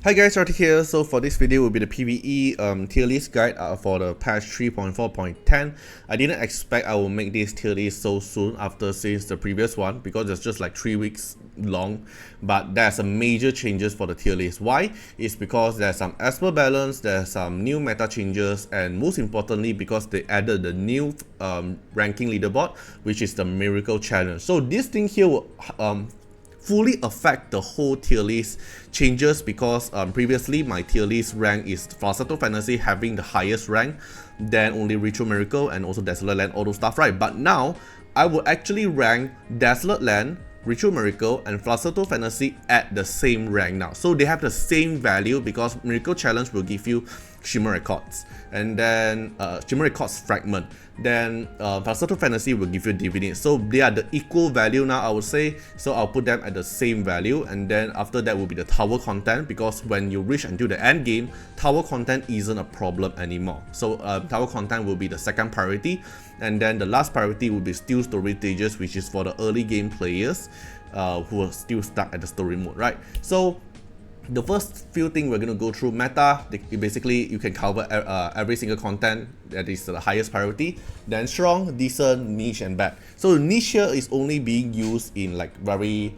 Hi guys, Artiar here. So for this video will be the PvE tier list guide for the patch 3.4.10. I didn't expect I will make this tier list so soon since the previous one, because it's just like 3 weeks long. But there's some major changes for the tier list. Why? It's because there's some Esper balance, there's some new meta changes, and most importantly because they added the new ranking leaderboard, which is the Miracle Challenge. So this thing here will fully affect the whole tier list changes, because previously my tier list rank is Falsetto Fantasy having the highest rank, then only Ritual Miracle and also Desolate Land, all those stuff, right? But now I will actually rank Desolate Land, Ritual Miracle and Falsetto Fantasy at the same rank now. So they have the same value, because Miracle Challenge will give you Shimmer Records, and then Shimmer Records Fragment, then Falsetto Fantasy will give you Divinate. So they are the equal value now, I would say. So I'll put them at the same value, and then after that will be the tower content, because when you reach until the end game, tower content isn't a problem anymore. So tower content will be the second priority, and then the last priority will be still story stages, which is for the early game players who are still stuck at the story mode, right? So the first few things we're going to go through meta. Basically you can cover every single content that is the highest priority, then strong, decent, niche and bad. So niche here is only being used in like very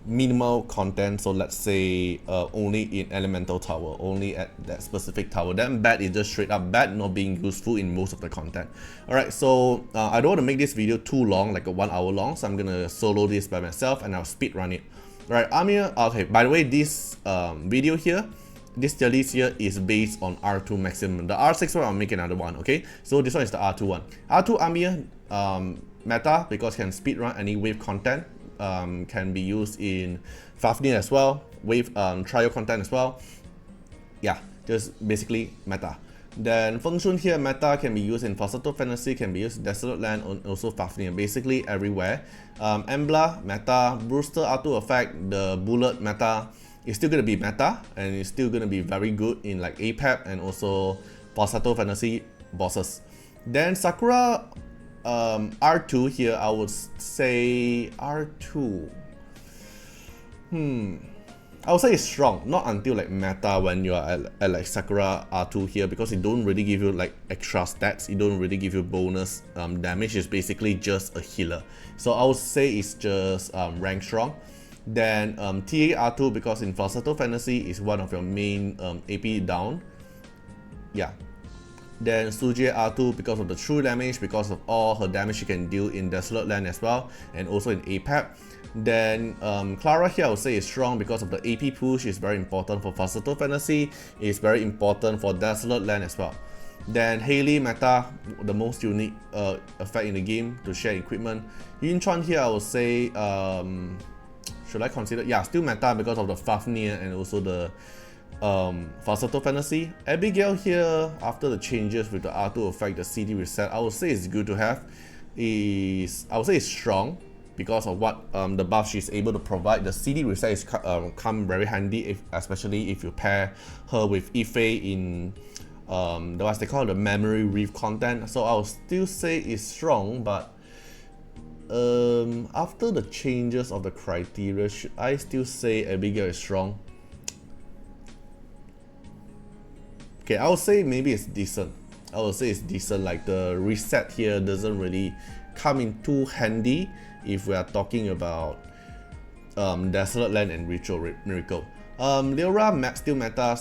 minimal content, so let's say only in elemental tower, only at that specific tower. Then bad is just straight up bad, not being useful in most of the content. Alright, so I don't want to make this video too long, like a 1 hour long, so I'm gonna solo this by myself and I'll speed run it. Right, Artiar. Okay, by the way, this video here, this tier list here is based on R2 maximum. The R6 one I'll make another one, okay? So this one is the R2 one. R2 Artiar meta, because can speedrun any wave content, can be used in Fafnir as well, wave trial content as well. Yeah, just basically meta. Then Feng Shun here, meta can be used in Falsetto Fantasy, can be used in Desolate Land, and also Fafnir, basically everywhere. Embla, meta. Brewster R2 effect, the bullet meta is still going to be meta, and it's still going to be very good in like APEP and also Falsetto Fantasy bosses. Then Sakura R2 here, I would say R2. I would say it's strong, not until like meta when you are at like Sakura R2 here, because it don't really give you like extra stats, it don't really give you bonus damage, it's basically just a healer. So I would say it's just rank strong. Then TA R2, because in Falsetto Fantasy is one of your main AP down. Yeah. Then Suje R2 because of the true damage, because of all her damage she can deal in Desolate Land as well, and also in APEP. Then Clara here I would say is strong because of the AP push, is very important for Falsetto Fantasy, is very important for Desolate Land as well. Then Hayley meta, the most unique effect in the game to share equipment. Yin Chuan here I would say, should I consider? Yeah, still meta because of the Fafnir and also the Falsetto Fantasy. Abigail here, after the changes with the R2 effect, the CD reset, I would say it's good to have. I would say it's strong because of what the buff she's able to provide. The CD reset is come very handy, especially if you pair her with Ife in what they call the memory reef content. So I would still say it's strong, but after the changes of the criteria, should I still say Abigail is strong? Okay, I would say maybe it's decent. I would say it's decent. Like the reset here doesn't really come in too handy if we are talking about Desolate Land and Ritual Miracle. Leora still meta,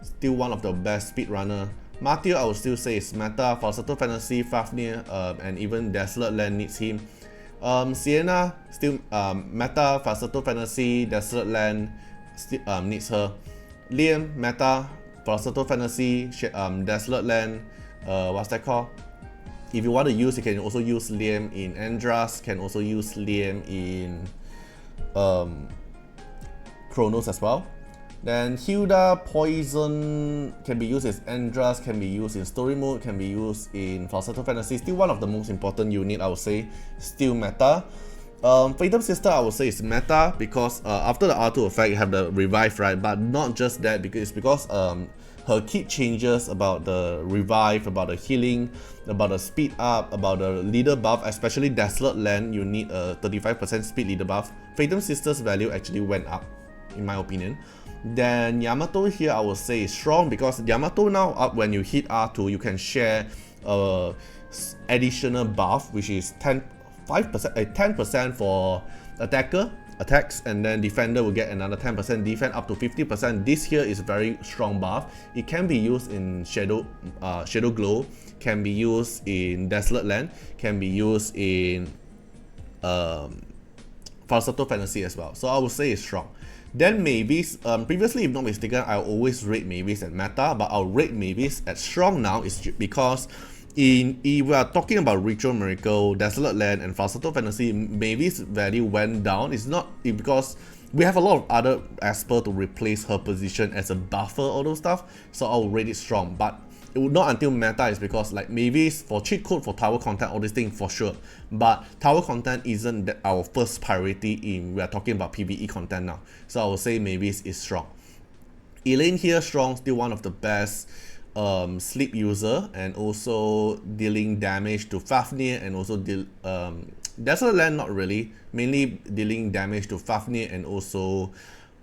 still one of the best speedrunner. Matthew I would still say is meta. Falsetto Fantasy, Fafnir, and even Desolate Land needs him. Sienna still meta. Falsetto Fantasy, Desolate Land needs her. Liam meta. Falsetto Fantasy, Desolate Land, what's that called? If you want to use, you can also use Liam in Andras, can also use Liam in Chronos as well. Then Hilda Poison can be used as Andras, can be used in story mode, can be used in Falsetto Fantasy. Still one of the most important unit, I would say, still meta. Phantom Sister I would say is meta because after the R2 effect you have the revive, right? But not just that, because her kit changes about the revive, about the healing, about the speed up, about the leader buff, especially Desolate Land you need a 35% speed leader buff. Phantom Sister's value actually went up in my opinion. Then Yamato here I would say is strong because Yamato now up when you hit R2 you can share additional buff which is 10% for attacks, and then defender will get another 10% defense up to 50%. This here is a very strong buff. It can be used in Shadow Glow, can be used in Desolate Land, can be used in Falsetto Fantasy as well. So I would say it's strong. Then Mavis, previously if not mistaken, I always rate Mavis at meta, but I'll rate Mavis at strong now is because if we are talking about Ritual Miracle, Desolate Land, and Falsetto Fantasy, Mavis' value went down. It's not because we have a lot of other Esper to replace her position as a buffer, all those stuff, so I'll rate it strong. But it would not until meta is because like Mavis for cheat code, for tower content, all these things for sure. But tower content isn't our first priority in we are talking about PvE content now. So I would say Mavis is strong. Elaine here strong, still one of the best sleep user, and also dealing damage to Fafnir, and also Desolate Land not really, mainly dealing damage to Fafnir and also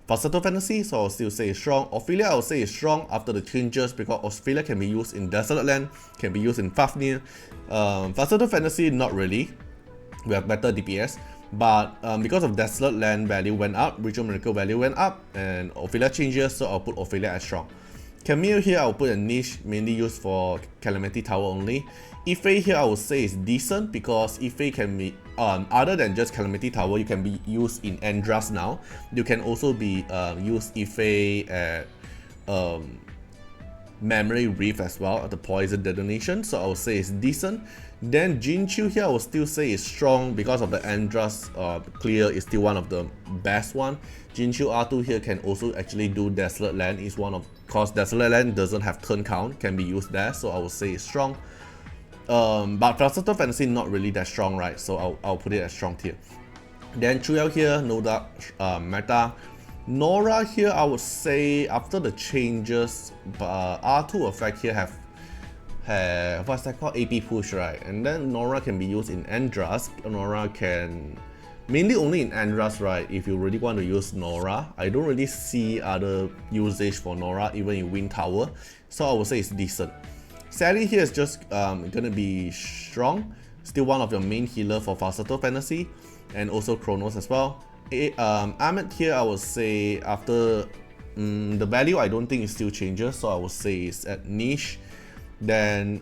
Falsetto Fantasy, so I'll still say it's strong. Ophelia I would say is strong after the changes because Ophelia can be used in Desolate Land, can be used in Fafnir. Falsetto Fantasy not really, we have better DPS, but because of Desolate Land value went up, Ritual Miracle value went up, and Ophelia changes, so I'll put Ophelia as strong. Camille here I'll put a niche, mainly used for Calamity Tower only. Ife here I would say is decent because Ife can be, other than just Calamity Tower, you can be used in Andras now. You can also be use Ife at Memory Reef as well at the Poison Detonation, so I would say it's decent. Then Jinchu here I would still say is strong because of the Andras clear is still one of the best one. Jinchu R2 here can also actually do Desolate Land, is one of, cause Desolate Land doesn't have turn count, can be used there, so I would say it's strong. But Falsetto Fantasy not really that strong, right? So I'll put it as strong tier. Then Chuyao here, no doubt meta. Nora here I would say after the changes, R2 effect here have what's that called, AP push, right? And then Nora can be used in Andras. Nora can mainly only in Andras, right? If you really want to use Nora, I don't really see other usage for Nora even in Wind Tower, so I would say it's decent. Sally here is just gonna be strong, still one of your main healer for Falsetto Fantasy, and also Chronos as well. Ahmed here I would say after the value I don't think it still changes, so I would say it's at niche. Then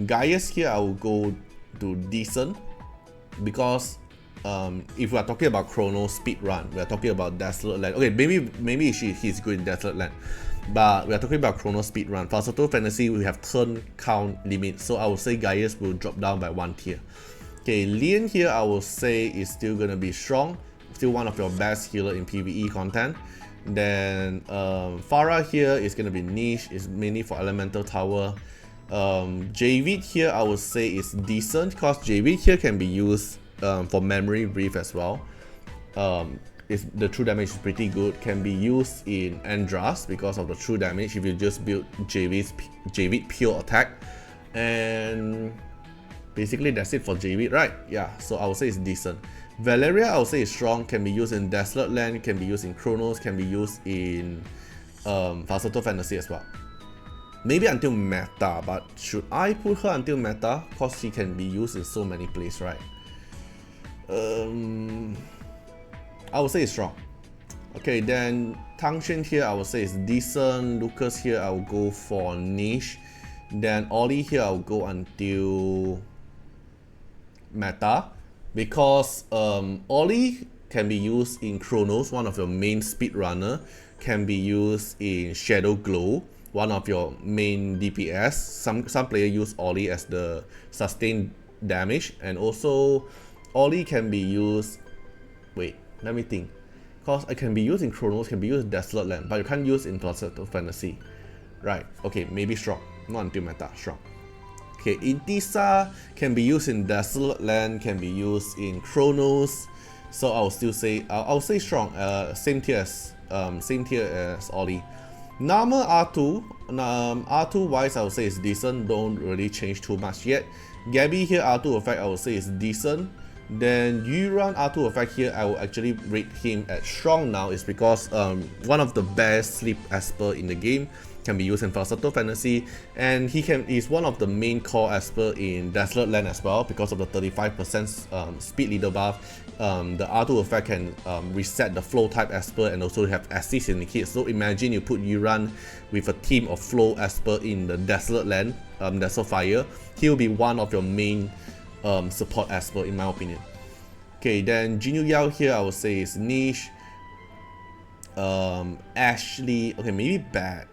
Gaius here I will go to decent because if we are talking about Chrono speed run, we are talking about Desolate Land. Okay, maybe he's good in Desolate Land, but we are talking about Chrono speed run. Falsetto Fantasy we have turn count limit, so I would say Gaius will drop down by 1 tier. Okay, Lian here I will say is still gonna be strong, still one of your best healer in PvE content. Then Farah here is gonna be niche, is mainly for Elemental Tower. Javid here I would say is decent because Javid here can be used for Memory Reef as well. The true damage is pretty good, can be used in Andras because of the true damage if you just build Javid pure attack. And basically that's it for Javid, right? Yeah, so I would say it's decent. Valeria I would say is strong, can be used in Desolate Land, can be used in Chronos, can be used in Falsetto Fantasy as well. Maybe until meta, but should I put her until meta? Because she can be used in so many places, right? I would say it's strong. Okay, then Tangshin here I would say is decent. Lucas here I will go for niche. Then Ollie here I will go until meta because Ollie can be used in Chronos, one of your main speedrunner, can be used in Shadow Glow, one of your main DPS. Some players use Ollie as the sustained damage, and also Ollie can be used, wait, let me think, because it can be used in Chronos, can be used in Desolate Land, but you can't use in Falsetto Fantasy, right? Okay, maybe strong, not until meta, strong. Okay, Intisa can be used in Desolate Land, can be used in Chronos, so I'll still say I'll say strong. Same tier as Ollie. Nama R2 wise I would say is decent, don't really change too much yet. Gabby here R2 effect I would say is decent. Then Yuran R2 effect here, I will actually rate him at strong now, is because one of the best sleep esper in the game, can be used in Falsetto Fantasy, and he's one of the main core esper in Desolate Land as well because of the 35% speed leader buff. The R2 effect can reset the flow type esper and also have assist in the kit. So imagine you put Yuran with a team of flow esper in the Desolate Land, Desolate Fire, he'll be one of your main support esper in my opinion. Okay, then Jinyu Yao here I would say is niche. Ashley, okay, maybe bad.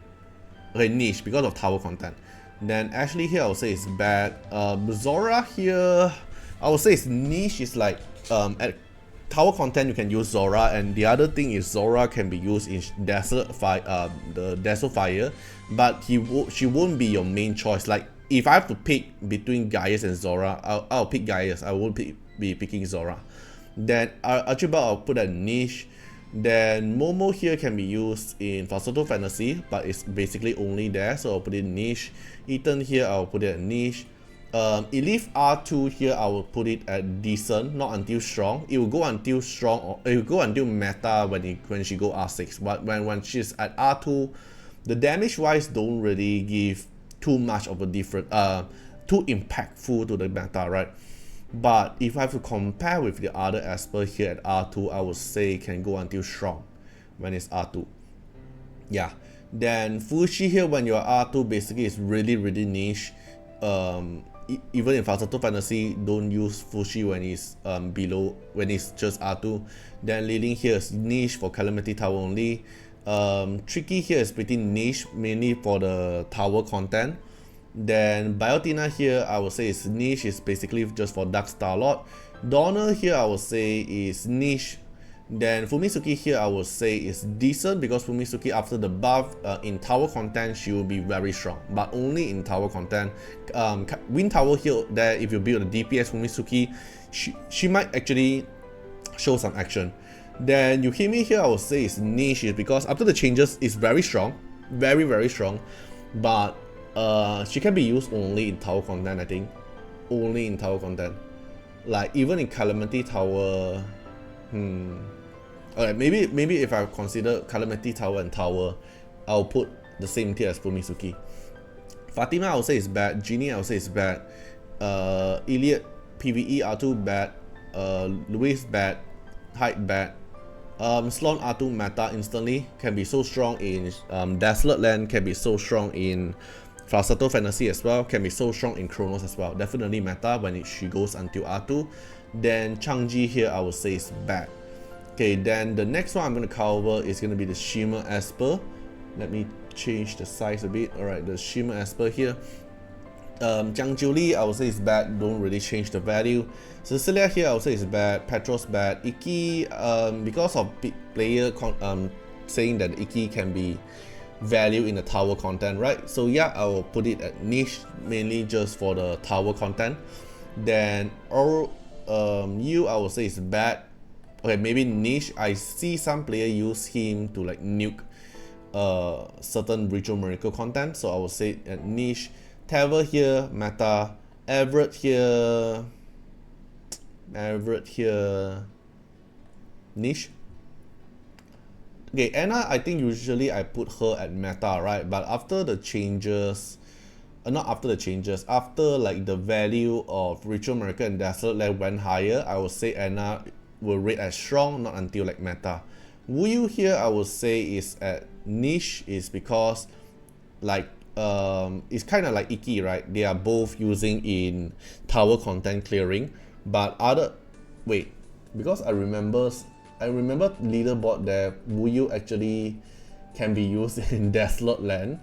Okay, niche because of tower content. Then Ashley here I would say is bad. Zora here I would say is niche. Is like at tower content you can use Zora, and the other thing is Zora can be used in Desolate Fire, the Desolate Fire, but she won't be your main choice. Like if I have to pick between Gaius and Zora, I'll pick Gaius. I won't be picking Zora. Then Archibald I'll put at niche. Then Momo here can be used in Falsetto Fantasy, but it's basically only there, so I'll put it in niche. Ethan here I'll put it at niche. Elif R2 here I will put it at decent, not until strong. It will go until strong, or it will go until meta when she go R6. But when she's at R2, the damage wise don't really give too much of a different, too impactful to the meta, right? But if I have to compare with the other esper here at R2, I would say can go until strong when it's R2. Yeah. Then Fushi here when you're R2 basically is really niche. Even in Falsetto Fantasy, don't use Fushi when it's below, when it's just R2. Then Liling here is niche for Calamity Tower only. Tricky here is pretty niche, mainly for the tower content. Then Biotina here I would say is niche, is basically just for Dark Starlord. Donner here I would say is niche. Then Fumisuki here I would say is decent, because Fumisuki after the buff in tower content she will be very strong, but only in tower content. Wind Tower here, there if you build a DPS Fumisuki, she might actually show some action. Then Yuhimi here I would say is niche, is because after the changes is very strong, very strong, but she can be used only in tower content. I think only in tower content, like even in Calamity Tower. Alright, maybe if I consider Calamity Tower and Tower, I'll put the same tier as Fumisuki. Fatima I would say is bad. Genie I would say is bad. Iliad PvE R2 bad. Luis bad. Hyde bad. Sloan R2 meta instantly, can be so strong in Desolate Land, can be so strong in Falsetto Fantasy as well, can be so strong in Chronos as well. Definitely meta when she goes until R2. Then Changji here I would say is bad. Okay, then the next one I'm going to cover is going to be the Shimmer Esper. Let me change the size a bit. Alright, the Shimmer Esper here. Jiang Jiuli I would say is bad, don't really change the value. Cecilia here I would say is bad. Petros bad. Iki, because of player saying that Iki can be value in the tower content, right? So yeah, I will put it at niche, mainly just for the tower content. Then you I would say is bad. Okay, maybe niche. I see some player use him to like nuke certain ritual miracle content, so I would say at niche. Taver here meta. Everett here niche. Okay, Anna, I think usually I put her at meta, right? But after the changes, not after the changes, after like the value of Ritual Miracle and Desolate Land went higher, I would say Anna will rate as strong, not until like meta. Wuyu here I would say is at niche, is because like it's kind of like Iki, right? They are both using in tower content clearing, but because I remember leaderboard there, Wuyu actually can be used in Desolate Land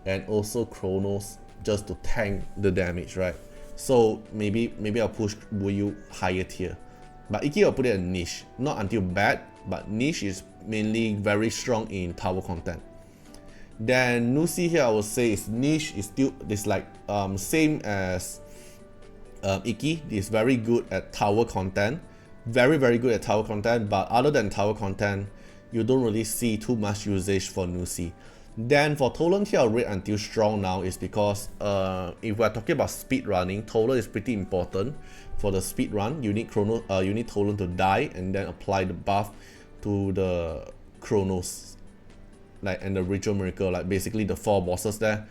and also Chronos just to tank the damage, right? So maybe I'll push Wuyu higher tier. But Iki I'll put it in niche, not until bad, but niche is mainly very strong in tower content. Then Nusi here I would say is niche, is still this like same as Iki, is very good at tower content. Very good at tower content, but other than tower content, you don't really see too much usage for Nusi. Then for Tolan here, I'll rate until strong now, is because if we're talking about speed running, Tolan is pretty important for the speed run, you need Tolan to die and then apply the buff to the Chronos, like, and the Ritual Miracle, like basically the 4 bosses there.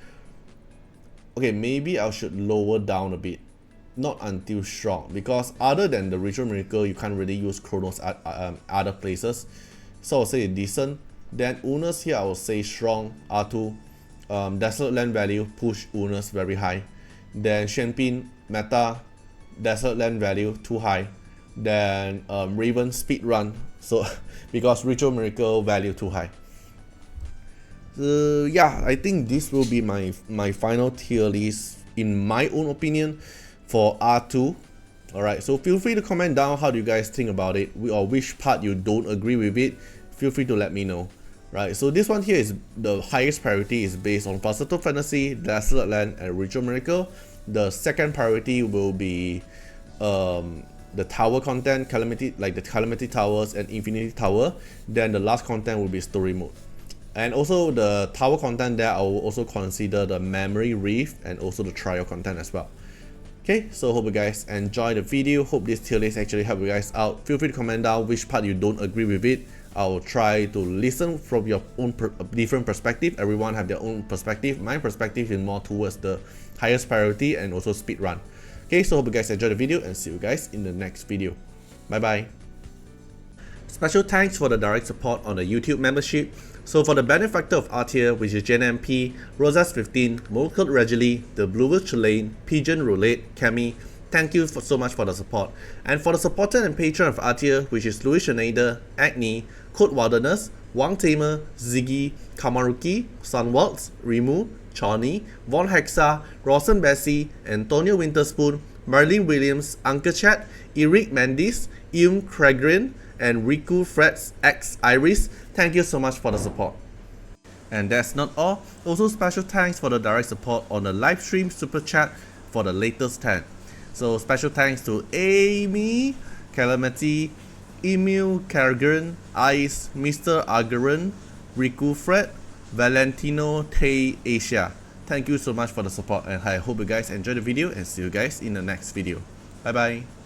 Okay, maybe I should lower down a bit, not until strong, because other than the Ritual Miracle, you can't really use Chronos at other places. So I'll say decent. Then Unas here, I will say strong, R2. Desolate Land value, push Unas very high. Then Shenpin, meta, Desolate Land value, too high. Then Raven, speed run, so because Ritual Miracle value too high. Yeah, I think this will be my final tier list, in my own opinion, for R2. Alright, so feel free to comment down how do you guys think about it, or which part you don't agree with it. Feel free to let me know. Right, so this one here is the highest priority is based on Versatile Fantasy, Desolate Land, and Ritual Miracle. The second priority will be the tower content, Calamity, like the Calamity Towers and Infinity Tower. Then the last content will be Story Mode. And also the tower content there, I will also consider the Memory Reef and also the Trial content as well. Okay, so hope you guys enjoy the video. Hope this tier list actually help you guys out. Feel free to comment down which part you don't agree with it. I'll try to listen from your own different perspective. Everyone have their own perspective. My perspective is more towards the highest priority and also speed run. Okay, so hope you guys enjoy the video and see you guys in the next video. Bye bye. Special thanks for the direct support on the YouTube membership. So for the benefactor of Artiar, which is JNMP, Rosas15, Molcult Regally, The Bluebird Chulane, Pigeon Roulette, Kemi, thank you so much for the support. And for the supporter and patron of Artiar, which is Louis Schneider, Agni, Code Wilderness, Wang Tamer, Ziggy, Kamaruki, Sunwaltz, Rimu, Chawny, Von Hexa, Rawson Bessie, Antonio Winterspoon, Marlene Williams, Uncle Chat, Eric Mandis, Craigrin, and Riku Freds X Iris, thank you so much for the support. And that's not all, also special thanks for the direct support on the live stream super chat for the latest 10. So special thanks to Amy, Calamity, Emil Cargren, Ice, Mr. Agaran, Riku Fred, Valentino Tay Asia. Thank you so much for the support, and I hope you guys enjoy the video and see you guys in the next video. Bye bye.